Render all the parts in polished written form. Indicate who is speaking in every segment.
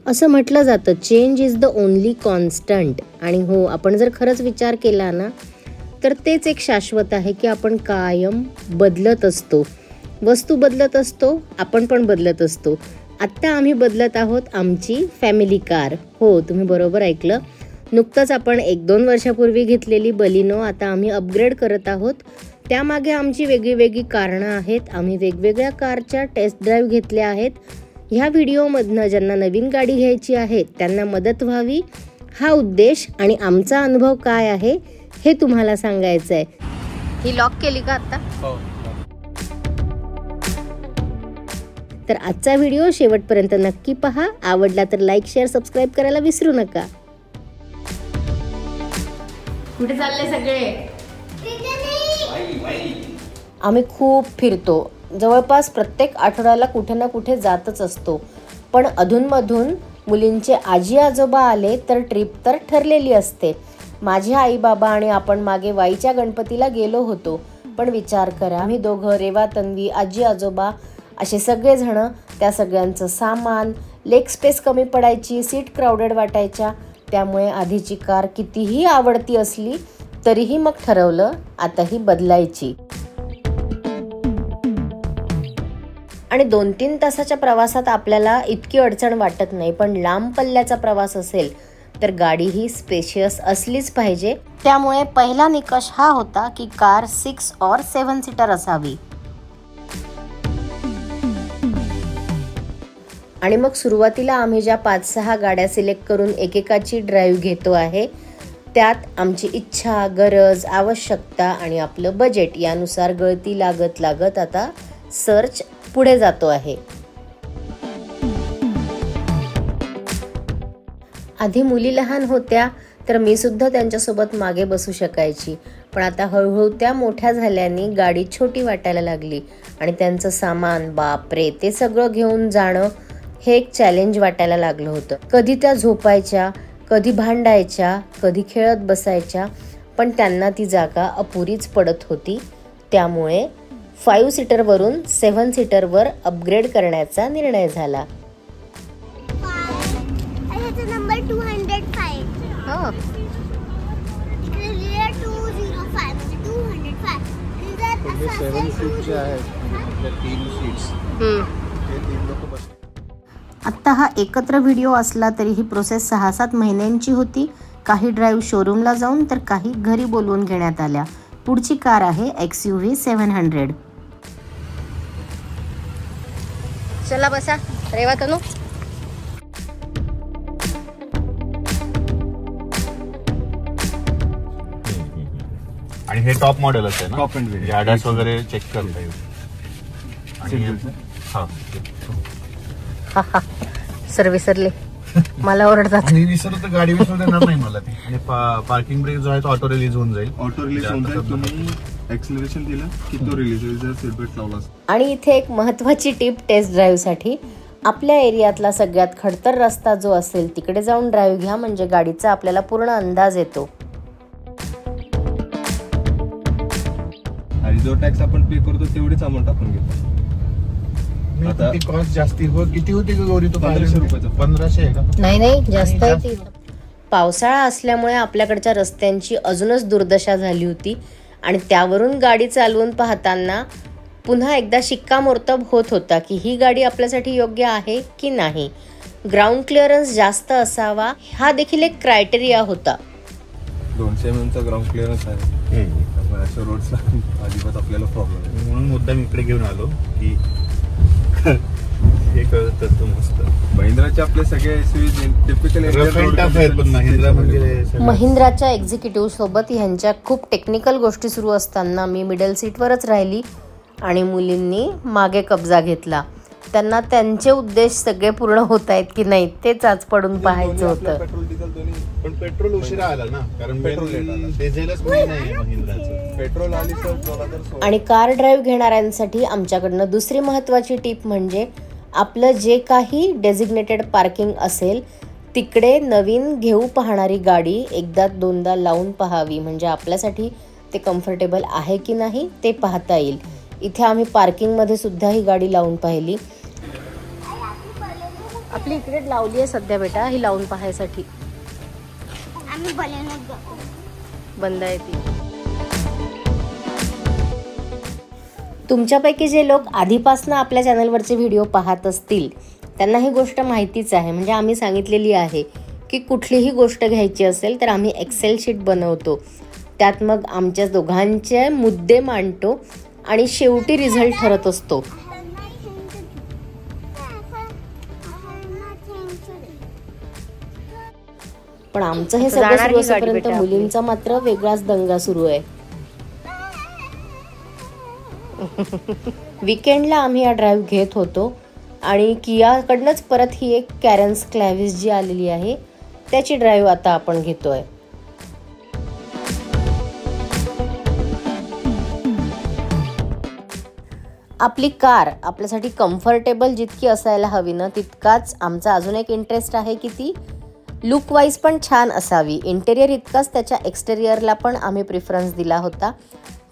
Speaker 1: असं म्हटलं जातं change is the only constant. आणि हो, आपण जर खरंच विचार केला ना तर तेच एक शाश्वत आहे की आपण कायम बदलत असतो. वस्तू बदलत असतो, आपण पण बदलत असतो. आत्ता आम्ही बदलत आहोत आमची फॅमिली कार. हो, तुम्ही बरोबर ऐकलं. नुकतंच आपण 1-2 वर्षापूर्वी घेतलेली बलिनो आता आम्ही अपग्रेड करत आहोत. त्यामागे आमची वेगळी कारणं आहेत. आम्ही वेगवेगळ्या कारच्या टेस्ट ड्राईव्ह घेतल्या आहेत. ह्या व्हिडिओमधनं ज्यांना नवीन गाडी घ्यायची आहे त्यांना मदत व्हावी हा उद्देश आणि आमचा अनुभव काय आहे हे तुम्हाला सांगायचं आहे. ही लॉक केली का आता?
Speaker 2: हो.
Speaker 1: तर आजचा व्हिडिओ शेवटपर्यंत नक्की पहा. आवडला तर लाईक, शेअर, सबस्क्राईब करायला विसरू नका. कुठे चालले सगळे? आम्ही खूप फिरतो. जवळपास प्रत्येक आठवड्याला कुठे ना कुठे जातच असतो. पण अधूनमधून मुलींचे आजी आजोबा आले तर ट्रिप तर ठरलेली असते. माझे आई बाबा आणि आपण मागे वाईच्या गणपतीला गेलो होतो. पण विचार करा, आम्ही दोघं, रेवा, तन्वी, आजी आजोबा असे सगळेजण, त्या सगळ्यांचं सामान, लेग स्पेस कमी पडायची, सीट क्राऊडेड वाटायच्या. त्यामुळे आधीची कार कितीही आवडती असली तरीही मग ठरवलं आता ही बदलायची. आणि 2-3 तासाच्या प्रवासात आपल्याला इतकी अडचण वाटत नाही. पण लांब पल्ल्याचा प्रवास असेल तर गाडी ही स्पेशियस असलीच पाहिजे. त्यामुळे पहिला निकष हा होता की कार 6 or 7 सीटर असावी. आणि मग सुरुवातीला आम्ही ज्या 5-6 गाड्या सिलेक्ट करून एकेकाची ड्राईव्ह घेतो आहे त्यात आमची इच्छा, गरज, आवश्यकता आणि आपलं बजेट यानुसार गळती लागत आता सर्च पुढे जातो आहे. आधी मुली लहान होत्या तर मी सुद्धा त्यांच्यासोबत मागे बसू शकायची. पण आता हळूहळू त्या मोठ्या झाल्याने गाडी छोटी वाटायला लागली आणि त्यांचं सामान, बापरे, ते सगळं घेऊन जाणं हे एक चॅलेंज वाटायला लागलं होतं. कधी त्या झोपायच्या, कधी भांडायच्या, कधी खेळत बसायच्या, पण त्यांना ती जागा अपुरीच पडत होती. त्यामुळे 5 सीटरवरून 7 सीटरवर अपग्रेड करण्याचा निर्णय झाला. आत्ता हा एकत्र व्हिडिओ असला तरी ही प्रोसेस 6-7 महिन्यांची होती. काही ड्राईव्ह शोरूमला जाऊन तर काही घरी बोलवून घेण्यात आल्या. पुढची कार आहे XUV 700. चला बसा, रेवा, तनू.
Speaker 2: आणि हे टॉप मॉडेल असेल ना, टॉप एंड ॲडास वगैरे चेक करता येईल.
Speaker 1: सर विसरले, मला ओरडतात.
Speaker 2: आणि विसरत गाडी विसरू देणार नाही मला ती. आणि पार्किंग ब्रेक जो आहे तो ऑटो रिलीज होऊन जाईल. ऑटो रिलीज होऊन जाईल. तुम्ही एक्सेलरेशन दिलं की तो रिलीज होईल जर सीट बेल्ट लावला.
Speaker 1: आणि इथे एक महत्त्वाची टिप टेस्ट ड्राईव्हसाठी, आपल्या एरियातला सगळ्यात खडतर रस्ता जो असेल तिकडे जाऊन ड्राईव्ह घ्या, म्हणजे गाडीचा आपल्याला पूर्ण अंदाज येतो.
Speaker 3: आणि जो टॅक्स आपण पे करतो तेवढीच अमाऊंट आपण घेतो.
Speaker 2: आता कॉस्ट जास्ती हो. किती होती गौरी? तो
Speaker 3: 1500 रुपयाचा.
Speaker 2: 1500 आहे का?
Speaker 1: नाही, जास्त आहे. पावसाळा असल्यामुळे आपल्याकडच्या रस्त्यांची अजूनच दुर्दशा झाली होती आणि त्यावरून गाडी चालवून पाहताना पुन्हा एकदा शिक्कामोर्तब होत होता की ही गाडी आपल्यासाठी योग्य आहे की नाही. ग्राउंड क्लिअरन्स जास्त असावा हा देखील एक क्रायटेरिया होता.
Speaker 3: 200 mm चा ग्राउंड क्लिअरन्स आहे. अशा रोडचा अजिबात आपल्याला प्रॉब्लेम आहे.
Speaker 2: म्हणून मुद्दाम इकडे घेऊन आलो की हे कळत असतं मस्त.
Speaker 3: महिंद्राचे आपले सगळे टिपिकल
Speaker 1: महिंद्राच्या एक्झिक्युटिव्ह सोबत ह्यांच्या खूप टेक्निकल गोष्टी सुरू असताना मी मिडल सीटवरच राहिली आणि मुलींनी मागे कब्जा घेतला. त्यांना त्यांचे उद्देश सगळे पूर्ण होत आहेत की नाही ते चाच पडून पाहायचं होतं.
Speaker 3: पेट्रोल डिझेल दोन्ही.
Speaker 2: पण पेट्रोल उशिरा आला ना, कारण पेट्रोल डिझेलच नाही महिंद्राचं.
Speaker 3: पेट्रोल आली तर 2016.
Speaker 1: आणि कार ड्राईव्ह घेणाऱ्यांसाठी आमच्याकडनं दुसरी महत्त्वाची टिप म्हणजे आपलं जे काही डेझिग्नेटेड पार्किंग असेल तिकडे नवीन घेऊ पाहणारी गाडी 1-2दा लावून पाहावी, म्हणजे आपल्यासाठी ते कम्फर्टेबल आहे की नाही ते पाहता येईल. इथे आम्ही पार्किंगमध्ये सुद्धा ही गाडी लावून पाहिली. आपली इकडे लावली आहे सध्या बेटा, ही लावून पाहायसाठी.
Speaker 4: आम्ही बलेनोत जातो.
Speaker 1: बंद आहे ती. तुमच्यापैकी जे लोक आधीपासून आपल्या चॅनलवरचे व्हिडिओ पाहत असतील त्यांना ही गोष्ट माहितीच आहे. म्हणजे आम्ही सांगितलेली आहे की कुठलीही गोष्ट घ्यायची असेल तर आम्ही एक्सेल शीट बनवतो, त्यात मग आमच्या दोघांचे मुद्दे मांडतो आणि शेवटी रिझल्ट ठरत असतो. पण आमचं हे सगळं सुरू असेपर्यंत मुलींचा मात्र वेगळाच दंगा सुरू आहे. वीकेंडला आम्ही हा ड्राईव्ह घेत होतो आणि कियाकडनंच परत ही एक कॅरन्स क्लॅव्हिस जी आलेली आहे त्याची ड्राईव्ह आता आपण घेतोय. आपली कार आपल्यासाठी कम्फर्टेबल जितकी असायला हवी ना, तितकाच आमचा अजून एक इंटरेस्ट आहे की ती लुक वाईज पण छान असावी. इंटेरियर इतकाच त्याच्या एक्सटेरियरला पण आम्ही प्रिफरन्स दिला होता.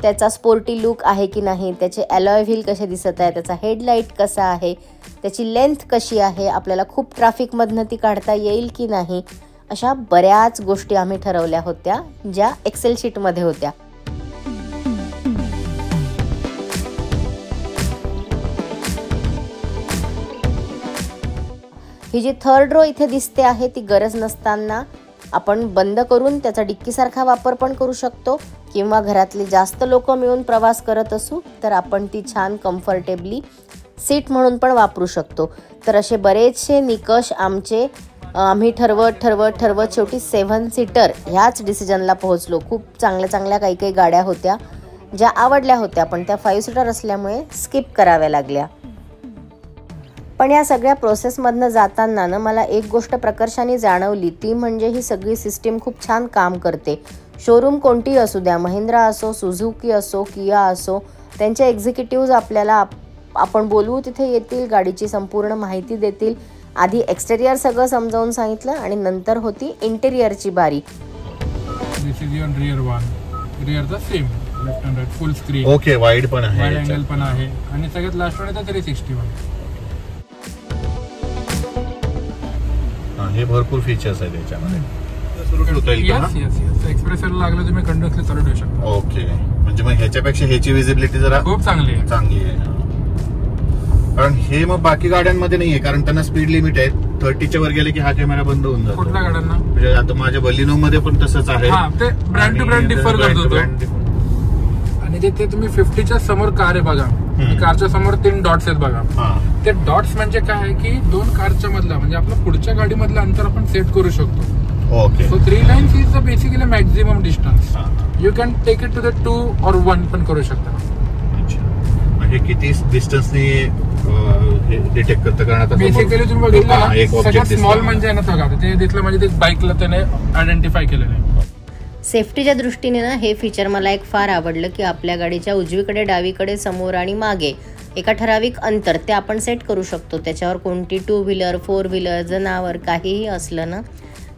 Speaker 1: त्याचा स्पोर्टी लुक आहे की नाही, त्याचे अलॉय व्हील कसे दिसत आहे, त्याचा हेडलाईट कसा आहे, त्याची लेंथ कशी आहे, आपल्याला खूप ट्रॅफिकमधनं ती काढता येईल की नाही, अशा बऱ्याच गोष्टी आम्ही ठरवल्या होत्या ज्या एक्सेल शीटमध्ये होत्या. ही जी थर्ड रो इथे दिसते आहे ती गरज नसताना आपण बंद करून त्याचा डिक्कीसारखा वापर पण करू शकतो, किंवा घरातले जास्त लोक मिळून प्रवास करत असू तर आपण ती छान कम्फर्टेबली सीट म्हणून पण वापरू शकतो. तर असे बरेचसे निकष आम्ही ठरवत शेवटी 7 सीटर ह्याच डिसिजनला पोहोचलो. खूप चांगल्या काही गाड्या होत्या ज्या आवडल्या होत्या, पण त्या 5 सीटर असल्यामुळे स्किप कराव्या लागल्या. पण या सगळ्या प्रोसेसमधनं जाताना ना मला एक गोष्ट प्रकर्षाने जाणवली, ती म्हणजे ही सगळी सिस्टीम खूप छान काम करते. शोरूम कोणतीही असू द्या, महिंद्रा असो, सुझुकी असो, किया असो, त्यांचे एक्झिक्युटिव्ह आपल्याला आपण बोलवू तिथे येतील, गाडीची संपूर्ण माहिती देतील. आधी एक्सटेरियर सगळं समजावून सांगितलं आणि नंतर होती इंटेरियरची बारी.
Speaker 2: फुल स्क्रीन, ओके, वाईड पण आहे,
Speaker 3: वाईड अँगल पण आहे आणि सगळ्यात लास्ट वर 361.
Speaker 2: हे भरपूर फीचर्स आहेत त्याच्यामध्ये. सुरू ठेवता येईल का?
Speaker 3: एक्सप्रेसरला लागलं तुम्ही कंटिन्युअसली चालू ठेवू शकता.
Speaker 2: ओके, म्हणजे मग ह्याच्यापेक्षा ह्याची विजिबिलिटी जरा
Speaker 3: खूप चांगली आहे.
Speaker 2: कारण हे मग बाकी गाड्यांमध्ये नाहीये, कारण त्यांना स्पीड लिमिट आहे. 30च्या वर गेले की हा कॅमेरा बंद होऊन जातो.
Speaker 3: कुठल्या गाड्यांना?
Speaker 2: म्हणजे आता माझ्या बलिनो मध्ये पण तसंच आहे.
Speaker 3: ते ब्रँड टू ब्रँड डिफर करतो. आणि ते तुम्ही 50च्या समोर कार आहे बघा, कारच्या समोर 3 डॉट्स आहेत बघा. ते डॉट्स म्हणजे काय आहे की 2 कारच्या मधला म्हणजे आपल्या पुढच्या गाडीमधलं अंतर आपण सेट करू शकतो.
Speaker 2: Okay,
Speaker 3: so 3 lines is the basically maximum distance. You can take it to the 2 or 1 पण करू शकता.
Speaker 2: हे किती डिस्टन्सनी डिटेक्ट करतं? कारण आता
Speaker 3: बेसिकली तुम्ही बघितलं सगळ्यात स्मॉल म्हणजे ना बघा ते दिसलं म्हणजे ते बाईकला त्याने आयडेंटिफाय केलेलं आहे.
Speaker 1: सेफ्टीच्या दृष्टीने ना हे फीचर मला एक फार आवडलं की आपल्या गाडीच्या उजवीकडे, डावीकडे, समोर आणि मागे एका ठराविक अंतर ते आपण सेट करू शकतो. त्याच्यावर कोणती 2 व्हीलर, 4 व्हीलर, जनावर काहीही असलं ना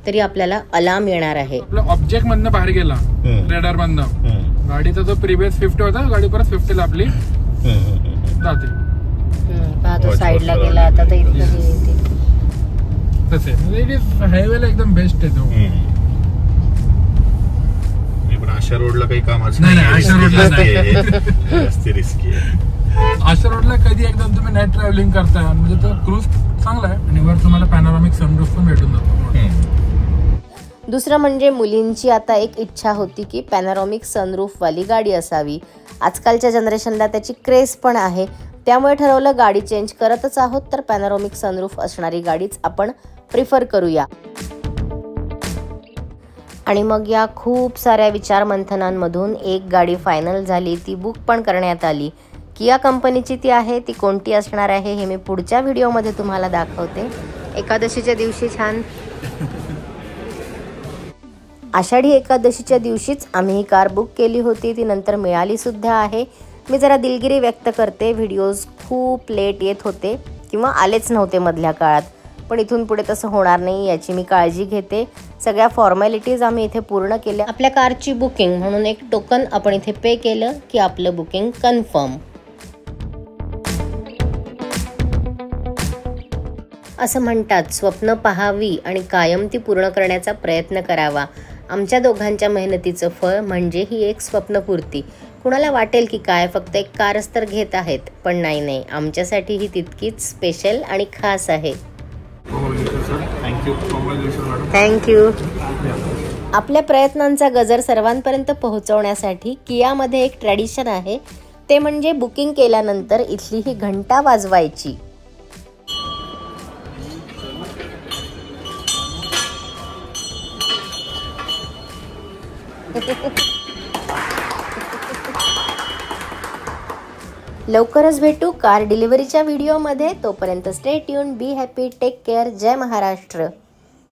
Speaker 1: तरी आपल्याला अलार्म येणार आहे.
Speaker 3: आपला ऑब्जेक्ट मधनं बाहेर गेला रेडार मधनं, गाडीचा जो प्रिव्हियस 50 होता गाडी परत 50 ला आपली जाते.
Speaker 1: तो साईडला गेला आता तर इथे
Speaker 3: तसे हायवेला एकदम बेस्ट आहे तो.
Speaker 2: अशा रोडला काही कामच
Speaker 3: नाही. अशा रोडला
Speaker 2: जास्ती रिस्की आहे.
Speaker 3: अशा रोडला कधी एकदम तुम्ही नाईट ट्रॅव्हलिंग करताय म्हणजे तो क्रूज चांगला आहे आणि वर तुम्हाला पॅनोरामिक सनरूफ पण भेटून जातो.
Speaker 1: दुसरं म्हणजे मुलींची आता एक इच्छा होती की पॅनोरामिक सनरूफ वाली गाडी असावी. आजकालच्या जनरेशनला त्याची क्रेज पण आहे, त्यामुळे ठरवलं गाडी चेंज करतच आहोत तर पॅनोरामिक सनरूफ असणारी गाडीच आपण प्रिफर करूया. आणि मग या खूप साऱ्या विचारमंथनांमधून एक गाडी फायनल झाली, ती बुक पण करण्यात आली. किया कंपनीची ती आहे. ती कोणती असणार आहे हे मी पुढच्या व्हिडिओमध्ये तुम्हाला दाखवते. एकादशीच्या दिवशी छान आषाढी एकादशीच्या दिवशीच आम्ही ही कार बुक केली होती. ती नंतर मिळाली सुद्धा आहे. मी जरा दिलगिरी व्यक्त करते, व्हिडिओज खूप लेट येत होते किंवा आलेच नव्हते मधल्या काळात, पण इथून पुढे तसं होणार नाही याची मी काळजी घेते. सगळ्या फॉर्मॅलिटीज आम्ही इथे पूर्ण केल्या. आपल्या कारची बुकिंग म्हणून एक टोकन आपण इथे पे केलं की आपलं बुकिंग कन्फर्म. असं म्हणतात, स्वप्न पाहावी आणि कायम ती पूर्ण करण्याचा प्रयत्न करावा. आमच्या दोघांच्या मेहनतीचं फळ म्हणजे ही एक स्वप्नपूर्ती. कुणाला वाटेल की काय फक्त एक कारच तर घेत आहेत, पण नाही, आमच्यासाठी ही तितकीच स्पेशल आणि खास आहे. थँक्यू. आपल्या प्रयत्नांचा गजर सर्वांपर्यंत पोहोचवण्यासाठी कियामध्ये एक ट्रॅडिशन आहे, ते म्हणजे बुकिंग केल्यानंतर इथली ही घंटा वाजवायची. लवकरच भेटू कार डिलिव्हरीच्या व्हिडिओमध्ये. तोपर्यंत stay tune, be happy, take care. जय महाराष्ट्र.